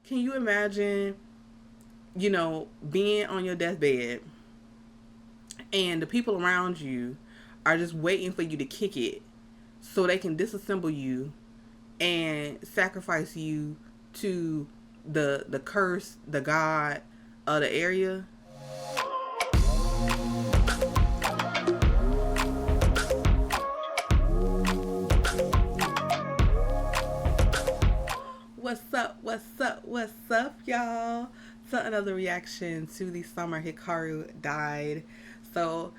can you imagine, being on your deathbed and the people around you are just waiting for you to kick it so they can disassemble you and sacrifice you to the curse, the god of the area? What's up? What's up? What's up, y'all? So another reaction to the summer Hikaru died. So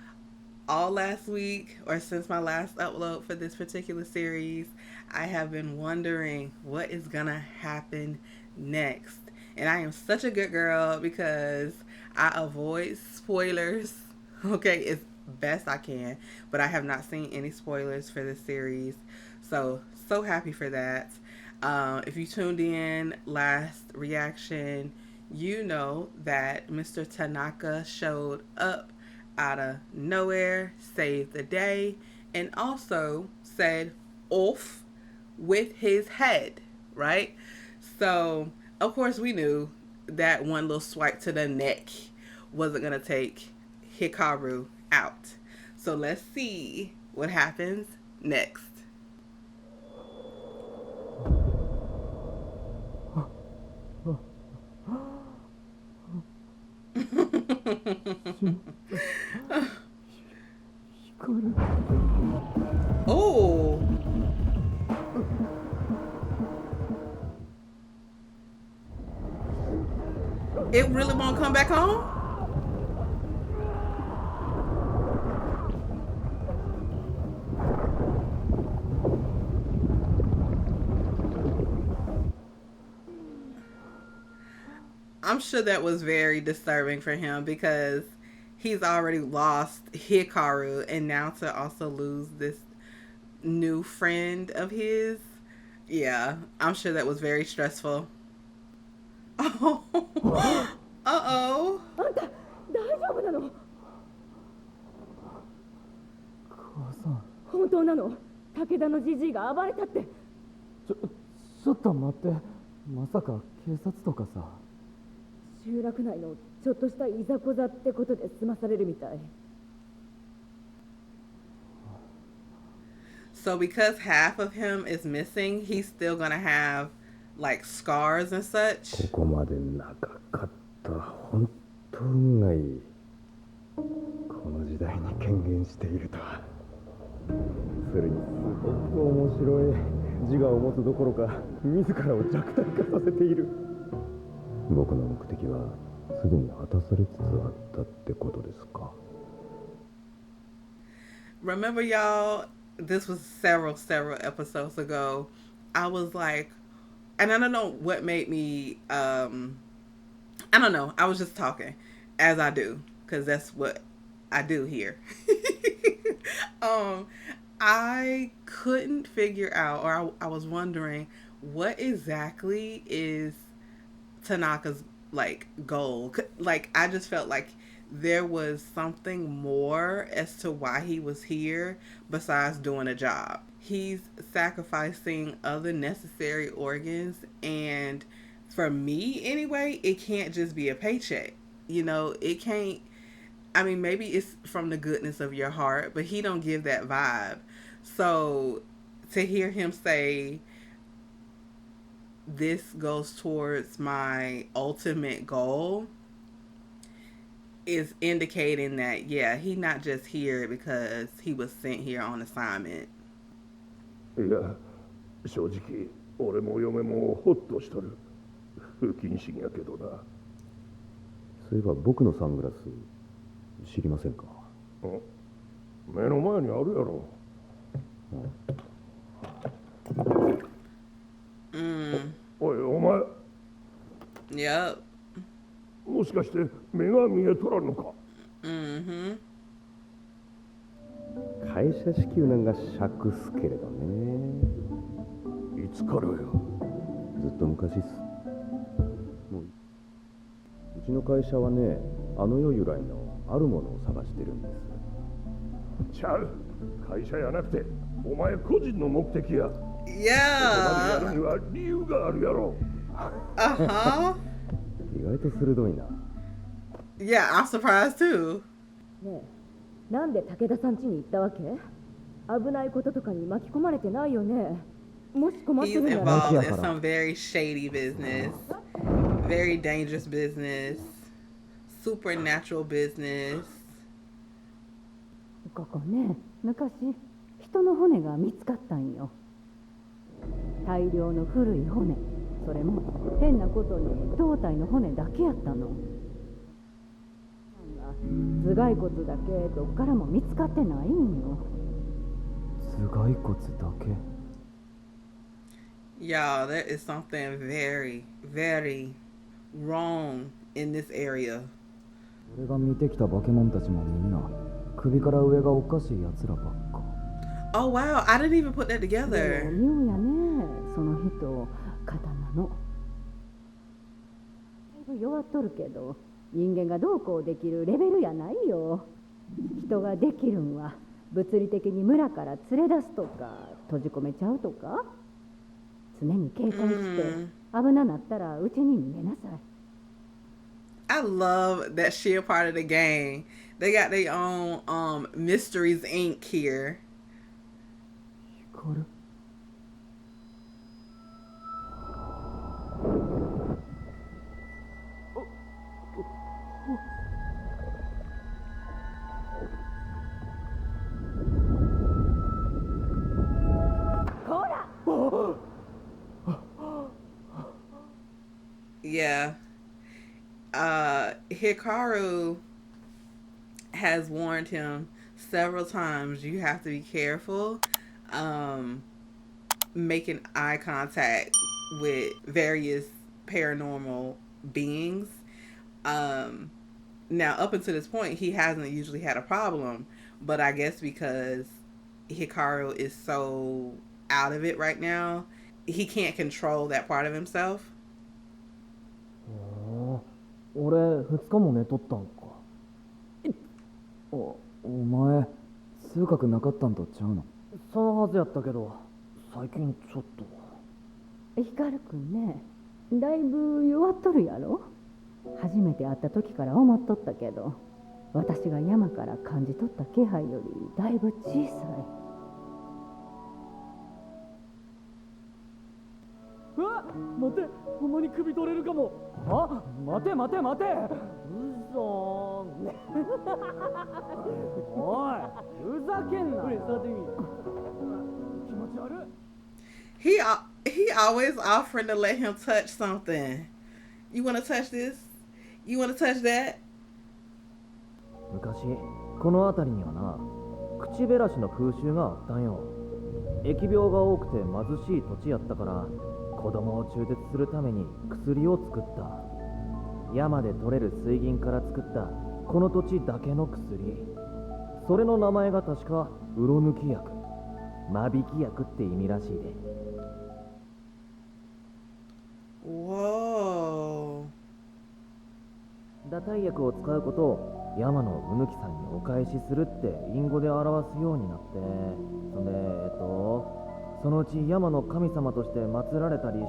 all last week, or since my last upload for this particular series, I have been wondering what is gonna happen next. And I am such a good girl because I avoid spoilers, okay, as best I can. But I have not seen any spoilers for this series. So happy for that. If you tuned in last reaction, you know that Mr. Tanaka showed up out of nowhere, saved the day, and also said off with his head, right? So, of course, we knew that one little swipe to the neck wasn't going to take Hikaru out. So, let's see what happens next. Oh, it really won't come back home? I'm sure that was very disturbing for him because he's already lost Hikaru, and now to also lose this new friend of his. Yeah, I'm sure that was very stressful. Oh, uh oh. あんた大丈夫なの？母さん、本当なの？武田のじじいが暴れたって。ちょっと待って。まさか警察とかさ。集落内のちょっとしたいざこざってことで済まされるみたい。So because half of him is missing, he's still gonna have like scars and such. ここまで長かった。本当運がいい。この時代に権限しているとは。それにすごく面白い。自我を持つどころか自らを弱体化させている。僕の目的はすでに果たされつつあったってことですか。 Remember, y'all, this was several episodes ago. I was like, and I don't know what made me, I don't know. I was just talking as I do, because that's what I do here. I couldn't figure out, or I was wondering, what exactly is Tanaka's like goal? Like, I just felt like there was something more as to why he was here besides doing a job. He's sacrificing other necessary organs, and for me anyway, it can't just be a paycheck. It can't. I mean, maybe it's from the goodness of your heart, but he don't give that vibe. So to hear him say, this goes towards my ultimate goal, is indicating that, yeah, he's not just here because he was sent here on assignment. いや、正直、俺も嫁もホッとしとる。不謹慎やけどな。そういえば僕のサングラス知りませんか？目の前にあるやろ。おい、お前。Yep. もしかして目が見えとらんのか？会社支給なんが尺っすけれどね。いつからよ？ずっと昔っす。もううちの会社はね、あの世由来のあるものを探してるんです。ちゃう。会社やなくて、お前個人の目的や。Yeah. ここまでやるには理由があるやろ。Uh-huh. 意外と鋭いな。 Yeah, I'm surprised too. ねえ、なんで武田さん家に行ったわけ？危ないこととかに巻き込まれてないよね。もし困って He's るなら。 involved in some very shady business, very dangerous business, supernatural business. ここね、昔人の骨が見つかったんよ。大量の古い骨、それも変なことに胴体の骨だけやったの。頭蓋骨だけどっからも見つかってないんよ。頭蓋骨だけ。 Y'all, there is something very, very wrong in this area. 俺が見てきた化け物たちもみんな首から上がおかしいやつらばっか。 Oh wow, I didn't even put that で together. も妙やね、その人刀の。だいぶ弱っとるけど、人間がどうこうできるレベルやないよ。人ができるんは物理的に村から連れ出すとか閉じ込めちゃうとか、常に警戒して危ななったらうちに逃げなさい。 I love that she a part of the game. They got their own Mysteries Inc. here. 光る。Yeah. Hikaru has warned him several times, you have to be careful making eye contact with various paranormal beings. Now, up until this point, he hasn't usually had a problem, but I guess because Hikaru is so out of it right now, he can't control that part of himself. 俺2日も寝とったんか。お前痛覚なかったんとちゃうの？そのはずやったけど最近ちょっと。光くんね、だいぶ弱っとるやろ。初めて会った時から思っとったけど、私が山から感じ取った気配よりだいぶ小さい。うわっ、待て、ほんまに首取れるかも。あ、待て待て待て。うそー。おい、ふざけんな。これ触ってみ。気持ち悪い。He always offering to let him touch something. You want to touch this? You want to touch that? 昔この辺りにはな、口減らしの風習があったんよ。疫病が多くて貧しい土地やったから、子供を中絶するために薬を作った。山で取れる水銀から作ったこの土地だけの薬。それの名前が確かうろ抜き薬、間引き薬って意味らしいで。Whoa. 打退薬を使うことを山のうぬきさんにお返しするって隠語で表すようになって、そんでそのうち山の神様として祀られたりして、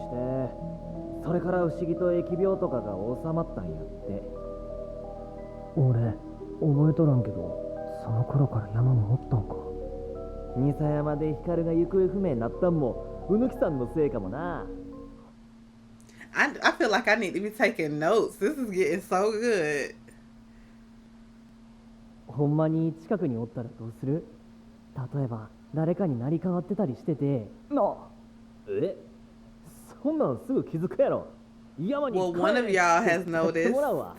それから不思議と疫病とかが収まったんやって。俺覚えとらんけど、その頃から山におったんか。二佐山で光が行方不明になったんもうぬきさんのせいかもな。I feel like I need to be taking notes. This is getting so good. ほんまに近くにおったらどうする？例えば誰かになり変わってたりしてて。そんなんすぐ気づくやろ。山に Well, one of y'all has 帰ってもらう noticed. わ。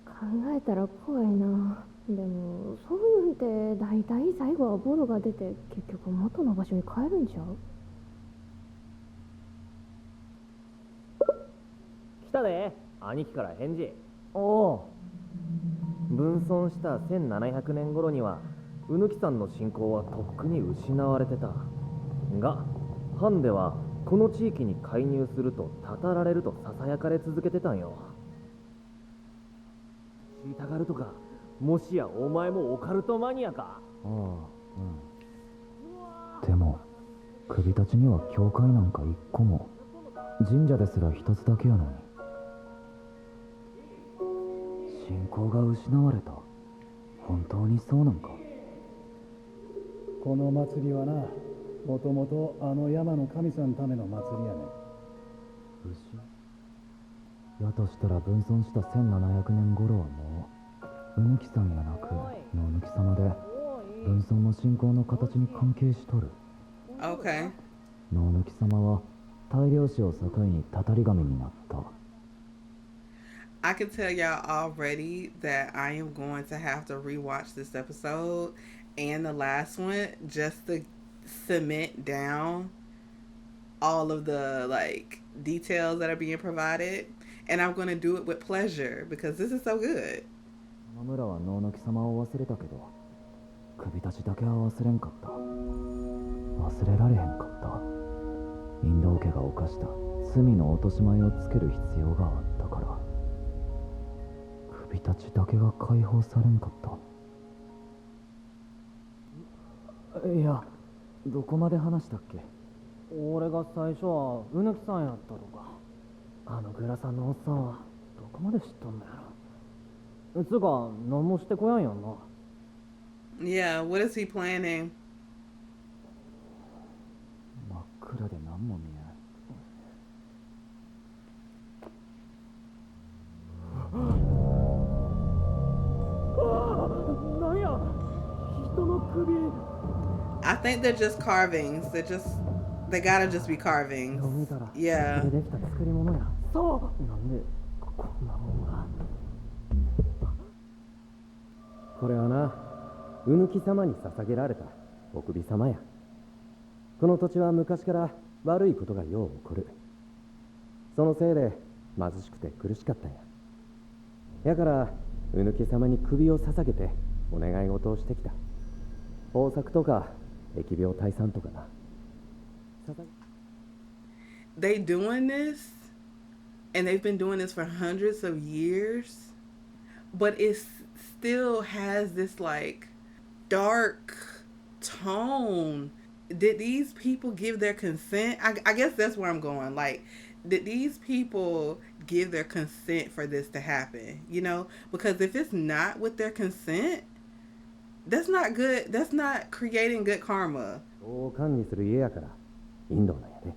考えたら怖いな。でもそういうんって大体最後はボロが出て結局元の場所に帰るんちゃう？来たで、兄貴から返事。おお。分損した1700年頃にはうぬきさんの信仰はとっくに失われてたが、藩ではこの地域に介入するとたたられるとささやかれ続けてたんよ。知りたがるとか、もしやお前もオカルトマニアか？ああ、うん。でも首たちには教会なんか一個も。神社ですら一つだけやのに。信仰が失われた。本当にそうなんか。この祭りはな、もともとあの山の神さんのための祭りやねん。牛やとしたら分尊した1700年頃はもう、うぬきさんやなく、のぬき様で、分尊の信仰の形に関係しとる。Okay. のぬき様は、大量死を境にたたり神になった。I can tell y'all already that I am going to have to rewatch this episode and the last one just to cement down all of the like details that are being provided, and I'm going to do it with pleasure because this is so good. この村はのぬき様を忘れたけど、首たちだけは忘れんかった。忘れられへんかった。インド家が犯した罪の落とし前をつける必要があったから。首たちだけが解放されんかった。いや、どこまで話したっけ。俺が最初はうぬきさんやったとか。あのグラさんのおっさんはどこまで知っとんのやろ。つうか、何もしてこやんやんな。Yeah, what is he planning? 真っ暗で何も見えああ、なんや、人の首。 I think they're just carvings. They gotta just be carvings. 見たら、 Yeah. これできた作り物や。そなんでこんなもんが。これはな、うぬき様に捧げられた奥美様や。この土地は昔から悪いことがよう起こる。そのせいで貧しくて苦しかったんや。やからうぬき様に首を捧げてお願い事をしてきた。豊作とか疫病退散とかな。They doing this, and they've been doing this for hundreds of years, but it still has this like dark tone. Did these people give their consent? I guess that's where I'm going. Like, did these people give their consent for this to happen? You know, because if it's not with their consent, that's not good. That's not creating good karma. を管理する家やからインドなんやで。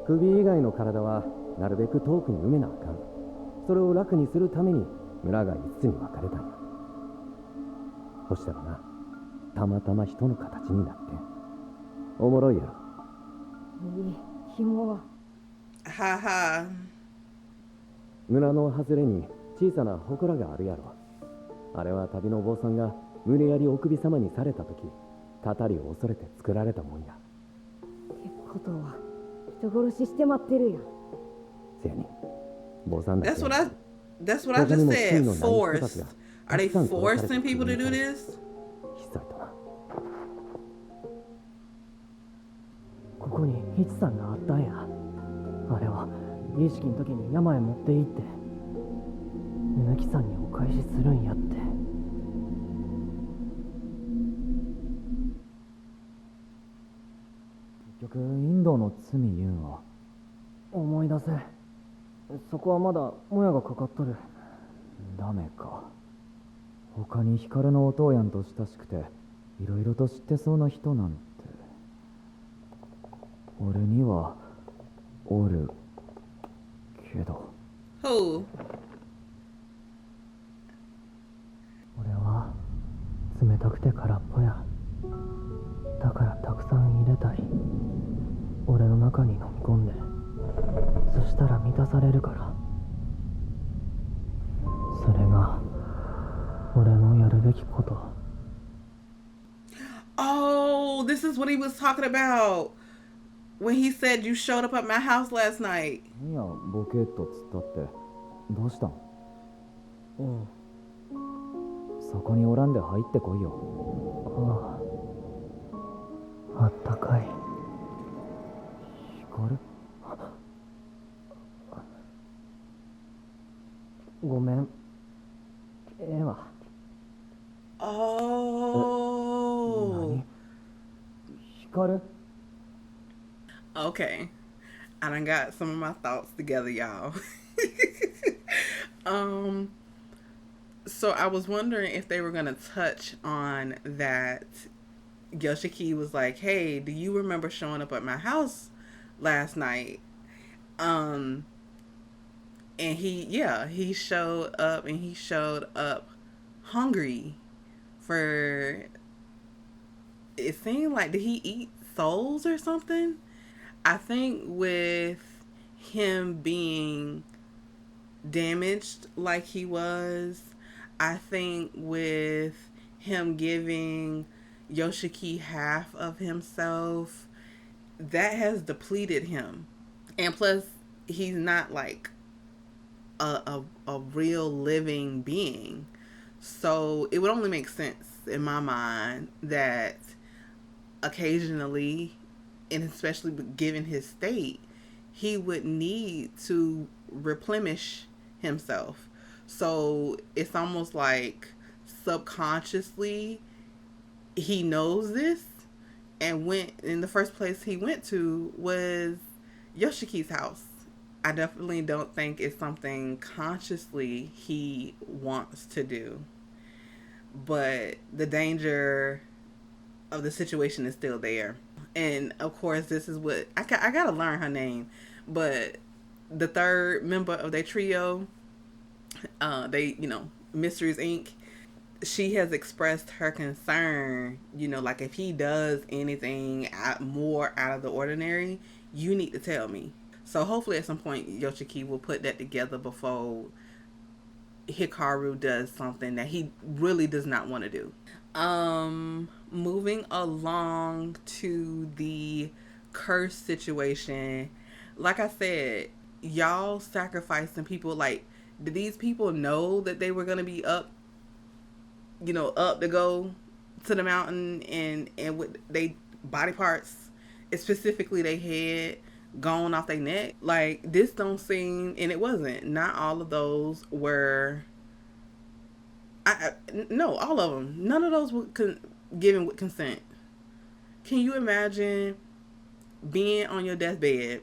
首以外の体はなるべく遠くに埋めなあかん。それを楽にするために村が5つに分かれたんや。そしたらな、たまたま人の形になってん。おもろいやろ。紐は Ha ha. 村の外れに小さな祠があるやろ。あれは旅のお坊さんが無理やり奥美様にされた時、たたりを恐れて作られたもんや。ってことは人殺しして待ってるやん。せやに、坊さんだけ That's what I just said. Forced. Are they forcing people to do this? ひっそりとな。ここにヒチさんがあったんや。あれは儀式の時に山へ持って行ってうぬきさんにお返しするんやって。結局インドの罪言うんは。思い出せ。そこはまだもやがかかっとる。ダメか。他に光のお父やんと親しくていろいろと知ってそうな人なんて俺にはおるけど。 Who? 俺は冷たくて空っぽや。だからたくさん入れたい。俺の中に飲み込んで、そしたら満たされるから。それが俺のやるべきこと。 Oh, this is what he was talking about when he said you showed up at my house last night. いや、ボケっとつったってどうしたん。そこにおらんで入ってこいよ。あったかい。光る。ごめん。ええわ。 Oh. 光る。 Okay. I done got some of my thoughts together, y'all. um, so I was wondering if they were gonna touch on that. Yoshiki was like, "Hey, do you remember showing up at my house last night?" Um, and he showed up, and he showed up hungry for. It seemed like, did he eat souls or something? I think with him being damaged like he was, I think with him giving Yoshiki half of himself, that has depleted him. And plus, he's not like a real living being. So it would only make sense in my mind that occasionally, and especially given his state, he would need to replenish himself. So it's almost like subconsciously he knows this, and went in the first place he went to was Yoshiki's house. I definitely don't think it's something consciously he wants to do, but the danger of the situation is still there. And of course, this is what I gotta learn her name, but the third member of their trio, they, Mysteries Inc., she has expressed her concern, like if he does anything more out of the ordinary, you need to tell me. So hopefully at some point Yoshiki will put that together before Hikaru does something that he really does not want to do. Moving along to the curse situation. Like I said, y'all sacrificing people. Like, did these people know that they were going to be up to go to the mountain, and with they body parts, specifically they head, gone off their neck? Like, this don't seem, and it wasn't, not all of those were, no, all of them, none of those were given with consent. Can you imagine being on your deathbed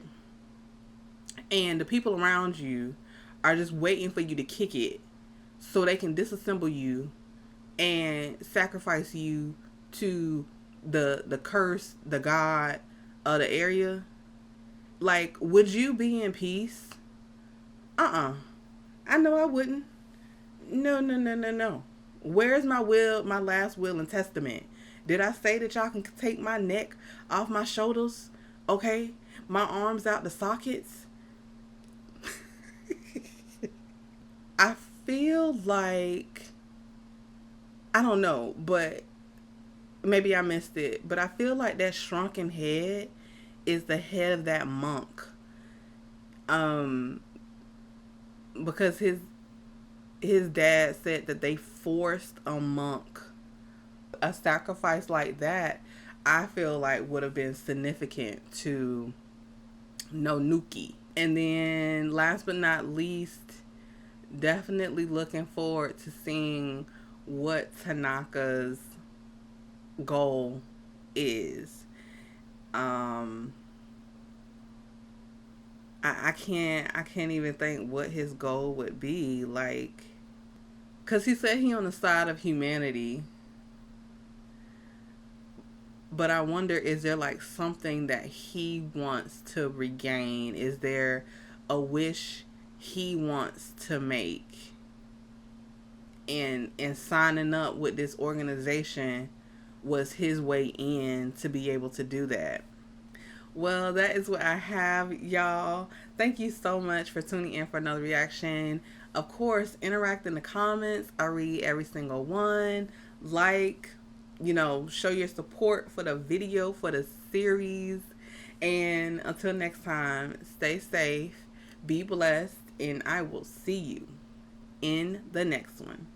and the people around you are just waiting for you to kick it so they can disassemble you and sacrifice you to the curse, the god of the area? Like, would you be in peace? I know I wouldn't. No. Where's my will, my last will and testament? Did I say that y'all can take my neck off my shoulders? Okay? My arms out the sockets? I feel like, I don't know, but maybe I missed it, but I feel like that shrunken head is the head of that monk. Because his dad said that they forced a monk. A sacrifice like that, I feel like would have been significant to Nonuki. And then last but not least, definitely looking forward to seeing what Tanaka's goal is. I can't even think what his goal would be, like, cause he said he on the side of humanity, but I wonder, is there like something that he wants to regain? Is there a wish he wants to make? And signing up with this organization was his way in to be able to do that. Well, that is what I have, y'all. Thank you so much for tuning in for another reaction. Of course, interact in the comments. I read every single one. Like, show your support for the video, for the series. And until next time, stay safe, be blessed, and I will see you in the next one.